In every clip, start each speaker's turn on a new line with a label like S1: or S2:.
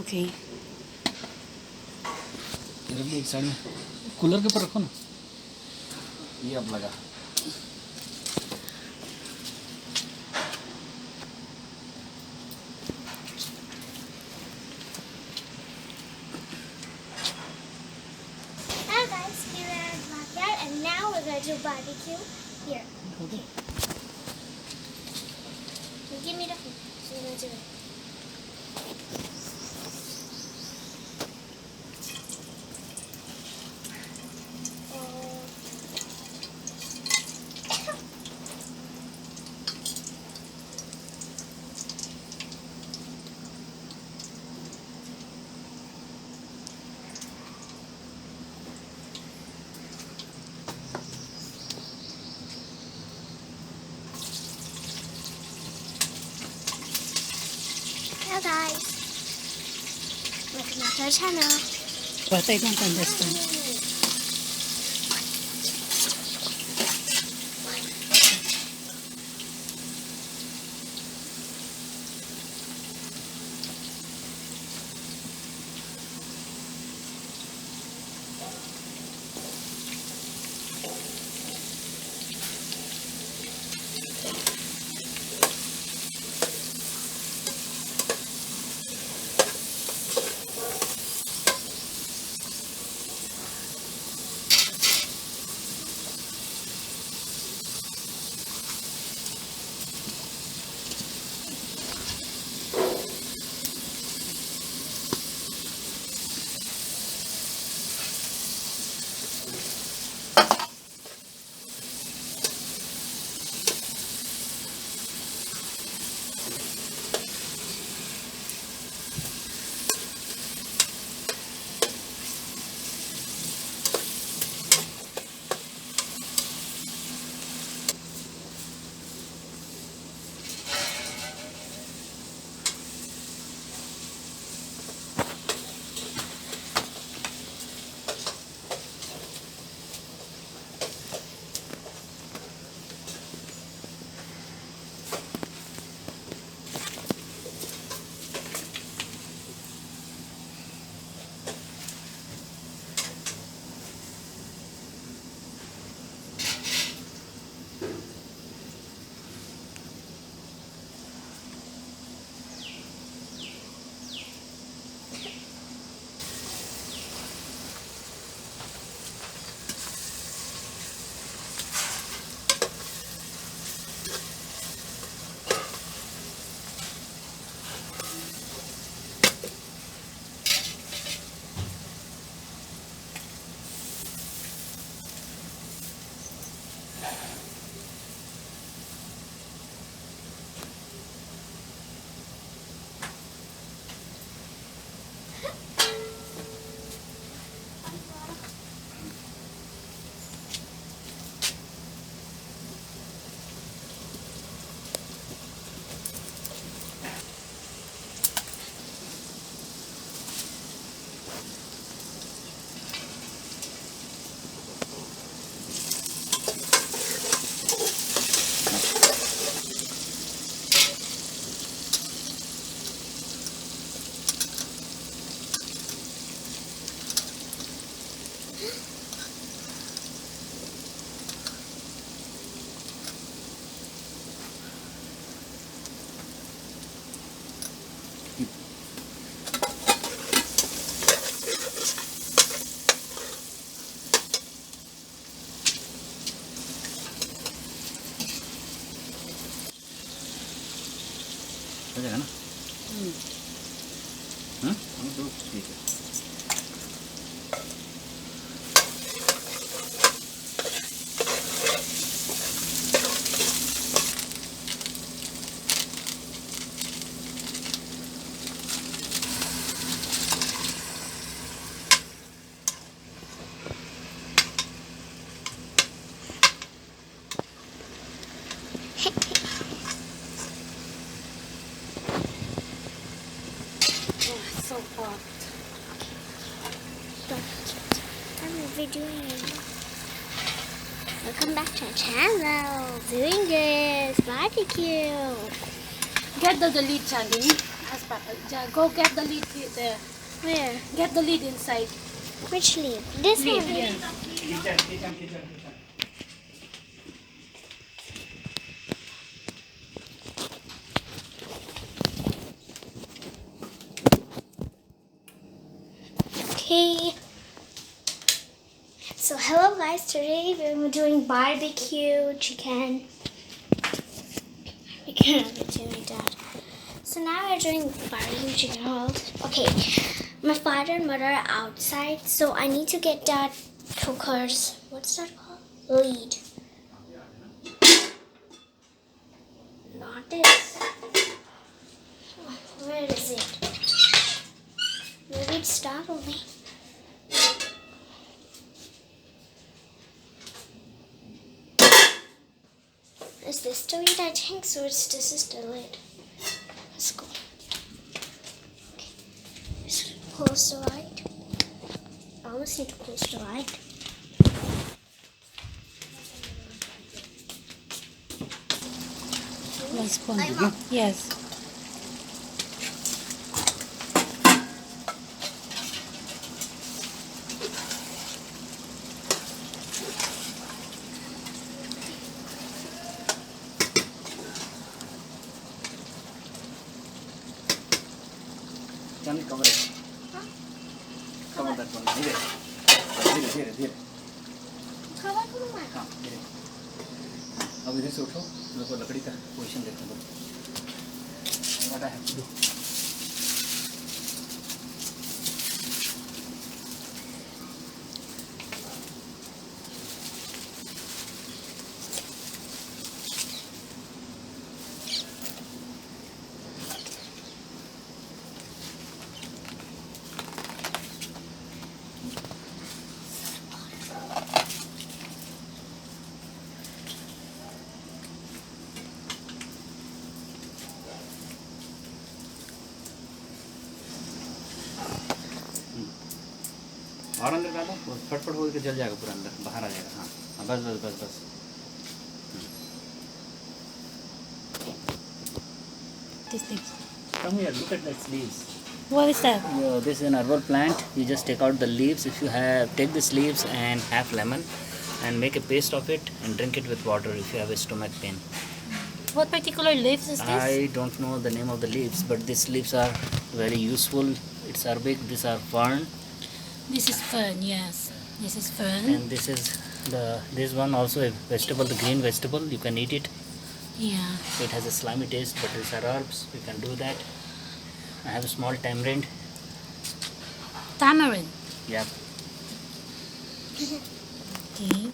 S1: Okay.
S2: रख दो एक साइड में, कूलर के ऊपर रखो ना, ये अब लगा।
S3: Hello guys, here at backyard, and now we're going to do barbecue here. Okay. Give me the food. So we're going to do it. Hello guys, welcome back to our channel.
S1: What I don't understand.
S2: हो जाएगा ना? तो ठीक है।
S1: So hot.
S3: I'm videoing. Welcome back to our channel. Doing this barbecue.
S1: Get the lead, Charlie. Go get the lid there.
S3: Where?
S1: Get the lid inside.
S3: Which leaf? This
S1: Lid,
S3: one?
S1: yeah.
S2: Kitchen.
S3: Okay. So hello guys, today we're doing barbecue chicken. We can't do that. So now we're doing barbecue chicken rolls. Okay, my father and mother are outside, so I need to get that cooker's, what's that called? Lid. Not this. Where is it? Maybe it startled me. Is this the lid? I think so. This is the lid. Let's go. Okay. Just close the light. I almost need to close the light.
S1: One spoon. Yes.
S2: Can you cover it? Cover that one. धीरे.
S3: Cover करूँ मैं?
S2: हाँ धीरे. अब इधर से उठो. मेरे को लकड़ी का पोजीशन देखने दो. What I have to do? और अंदर डालो. वो फटफट हो के जल जाएगा पूरा अंदर. बाहर आ जाएगा. हाँ. हाँ बस.
S1: This leaves.
S2: Come here. Look at that leaves.
S1: What is that?
S2: This is an herbal plant. You just take out the leaves. If you take these leaves and half lemon and make a paste of it and drink it with water if you have a stomach pain.
S1: What particular leaves is this?
S2: I don't know the name of the leaves, but these leaves are very useful. It's Arabic. These are fern,
S1: This is fern, yes. This is fern.
S2: and this one also a vegetable, the green vegetable. You can eat it.
S1: Yeah.
S2: It has a slimy taste, but these are herbs. You can do that. I have a small tamarind.
S1: Tamarind.
S2: Yeah.
S1: Okay.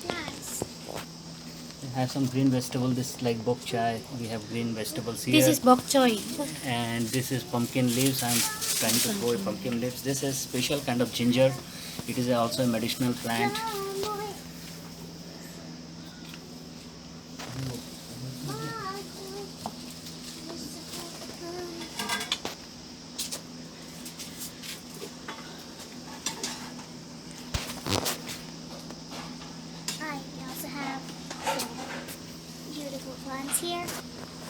S3: Plants.
S2: I have some green vegetable. This is like bok chai. We have green vegetables here.
S1: This is bok choy.
S2: And this is pumpkin leaves. I'm trying to grow pumpkin leaves. This is special kind of ginger. It is also a medicinal plant.
S3: We also have some beautiful plants here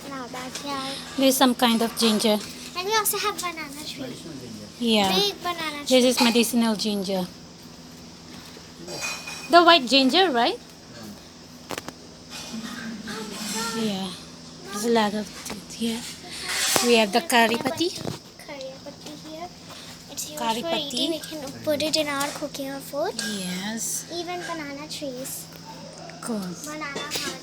S3: in our backyard.
S1: There's some kind of ginger.
S3: And we also have banana tree.
S2: Medicinal ginger.
S1: Yeah.
S3: Big banana tree.
S1: This is medicinal ginger. The white ginger, right? Yeah. There's a lot of it here. We have the curry patti.
S3: Curry patti here. It's used
S1: Curry
S3: for
S1: patti.
S3: eating. We can put it in our cooking our food.
S1: Yes.
S3: Even banana trees.
S1: Cool.
S3: Banana hard.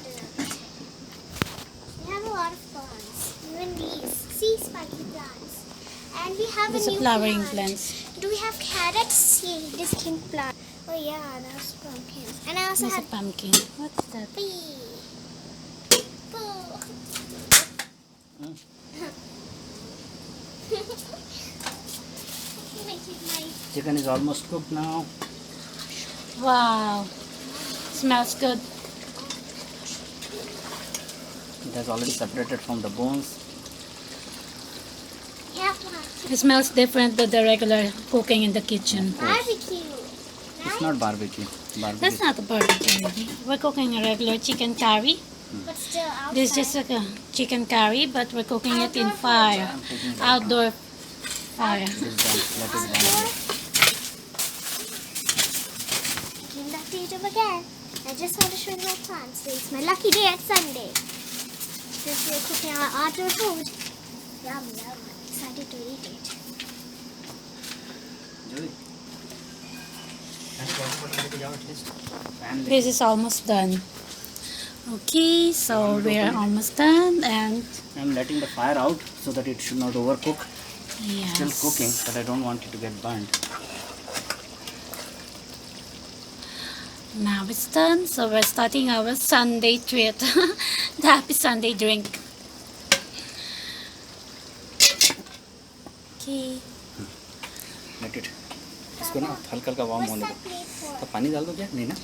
S3: We have a lot of plants. Even these. See, spiky plants. And we have
S1: These
S3: a
S1: are
S3: new
S1: flowering
S3: plant.
S1: plants.
S3: Do we have carrots? See, this pink plant. Oh yeah, that's pumpkin. And I also
S1: There's a
S3: have
S1: pumpkin. What's that?
S3: bee. Boo.
S2: Hmm.
S3: Making my
S2: Chicken is almost cooked now.
S1: Wow. Smells good.
S2: It has already separated from the bones.
S3: yeah, plant.
S1: It smells different than the regular cooking in the kitchen.
S3: Barbecue.
S2: It's not barbecue.
S1: That's not a barbecue. We're cooking a regular chicken curry.
S3: But still outside.
S1: This is just like a chicken curry, but we're cooking it in fire.
S2: I'm cooking it.
S1: Outdoor fire.
S2: It is done. Let it done.
S3: Came back to YouTube again. I just want to show you my plants. It's my lucky day at Sunday. Since we're cooking our outdoor food. Yum, yum. I'm excited to eat it.
S2: Joey.
S1: This is almost done. Okay, so we're almost done, and
S2: I'm letting the fire out so that it should not overcook.
S1: yes.
S2: Still cooking, but I don't want it to get burnt.
S1: Now it's done, so we're starting our Sunday treat. The happy Sunday drink. Okay.
S2: Let it. इसको ना हल्का हल्का warm
S3: What's
S2: होने
S3: that
S2: दो.
S3: plate for?
S2: तो पानी डाल दो क्या? नहीं ना?